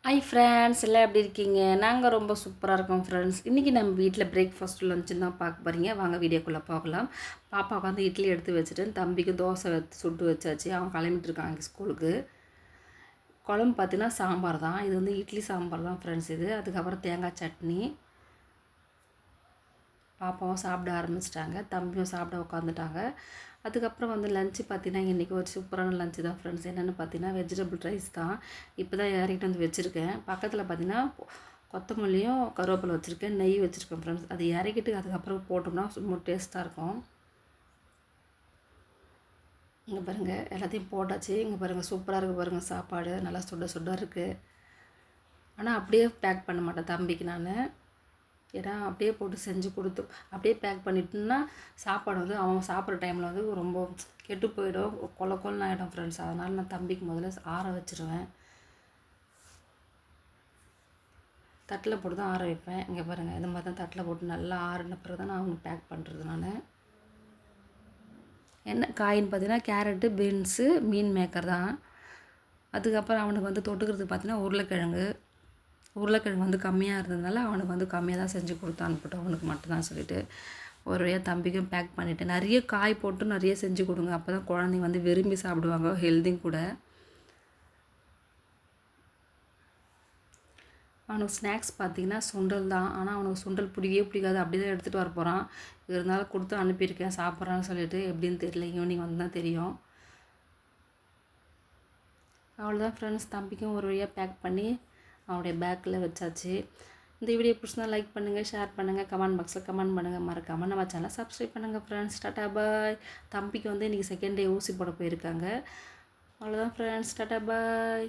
Hi friends எல்லாம் எப்படி இருக்கீங்க? நாங்கள் ரொம்ப சூப்பராக இருக்கோம் ஃப்ரெண்ட்ஸ். இன்றைக்கி நம்ம வீட்டில் பிரேக்ஃபாஸ்ட் லஞ்சுன்னு தான் பார்க்க போகிறீங்க. வாங்க வீடியோக்குள்ளே போகலாம். பாப்பாவுக்கு வந்து இட்லி எடுத்து வச்சுட்டு தம்பிக்கு தோசை சுட்டு வச்சாச்சு. அவன் கிளம்பிட்டு இருக்காங்க ஸ்கூலுக்கு. குழம்பு பார்த்தீங்கன்னா சாம்பார் தான். இது வந்து இட்லி சாம்பார் தான் ஃப்ரெண்ட்ஸ் இது. அதுக்கப்புறம் தேங்காய் சட்னி. பாப்பாவும் சாப்பிட ஆரம்பிச்சிட்டாங்க, தம்பியும் சாப்பிட உட்காந்துட்டாங்க. அதுக்கப்புறம் வந்து லஞ்சு பார்த்தீங்கன்னா இன்றைக்கி ஒரு சூப்பரான லஞ்சு தான் ஃப்ரெண்ட்ஸ். என்னென்னு பார்த்தீங்கன்னா வெஜிடபிள் ரைஸ் தான். இப்போ தான் இறக்கிட்டு வந்து வச்சுருக்கேன். பக்கத்தில் பார்த்தீங்கன்னா கொத்தமல்லியும் கருவேப்பிலை வச்சுருக்கேன், நெய் வச்சுருக்கேன் ஃப்ரெண்ட்ஸ். அது இறக்கிட்டு அதுக்கப்புறம் போட்டோம்னா ரொம்ப டேஸ்ட்டாக இருக்கும். இங்கே பாருங்கள் எல்லாத்தையும் போட்டாச்சு. இங்கே பாருங்கள் சூப்பராக இருக்குது பாருங்கள், சாப்பாடு நல்லா சுட சுட இருக்குது. ஆனால் அப்படியே பேக் பண்ண மாட்டேன் தம்பிக்கு நான். ஏன்னா அப்படியே போட்டு செஞ்சு கொடுத்து அப்படியே பேக் பண்ணிட்டோம்னா சாப்பாடு வந்து அவன் சாப்பிட்ற டைமில் வந்து ரொம்ப கெட்டு போயிடும், கொலன்னு ஆகிடும் ஃப்ரெண்ட்ஸ். அதனால் நான் தம்பிக்கு முதல்ல ஆற வச்சுருவேன். தட்டில் போட்டு தான் ஆற வைப்பேன். இங்கே பாருங்கள் இந்த மாதிரி தான் தட்டில் போட்டு நல்லா ஆறின பிறகு தான் நான் அவனுக்கு பேக் பண்ணுறது. நான் என்ன காயின்னு பார்த்தீங்கன்னா கேரட்டு, பீன்ஸு, மீன் மேக்கர் தான். அதுக்கப்புறம் அவனுக்கு வந்து தொட்டுக்கிறதுக்கு பார்த்தீங்கன்னா உருளைக்கிழங்கு வந்து கம்மியாக இருந்ததுனால அவனுக்கு வந்து கம்மியாக தான் செஞ்சு கொடுத்து அனுப்பிட்டோம். அவனுக்கு மட்டும்தான் சொல்லிவிட்டு ஒரு வழியாக தம்பிக்கும் பேக் பண்ணிவிட்டேன். நிறைய காய் போட்டு நிறைய செஞ்சு கொடுங்க, அப்போ தான் குழந்தைங்க வந்து விரும்பி சாப்பிடுவாங்க, ஹெல்தியும் கூட. அவனுக்கு ஸ்நாக்ஸ் பார்த்திங்கன்னா சுண்டல் தான். ஆனால் அவனுக்கு சுண்டல் பிடிக்காது, அப்படி தான் எடுத்துகிட்டு வர போகிறான். இருந்தாலும் கொடுத்து அனுப்பியிருக்கேன், சாப்பிட்றான்னு சொல்லிட்டு. எப்படின்னு தெரியல, ஈவினிங் வந்து தான் தெரியும். அவ்வளோதான் ஃப்ரெண்ட்ஸ், தம்பிக்கும் ஒரு வழியாக பேக் பண்ணி அவனுடைய பேக்கில் வச்சாச்சு. இந்த வீடியோ பிடிச்சிருந்தா லைக் பண்ணுங்கள், ஷேர் பண்ணுங்கள், கமெண்ட் பாக்ஸில் கமெண்ட் பண்ணுங்கள், மறக்காமல் நம்ம சேனலை சப்ஸ்கிரைப் பண்ணுங்கள் ஃப்ரெண்ட்ஸ். டாட்டா பாய். தம்பிக்கு வந்து இன்றைக்கி செகண்ட் டே ஊசி போட போயிருக்காங்க. அவ்வளோதான் ஃப்ரெண்ட்ஸ், டாட்டா பாய்.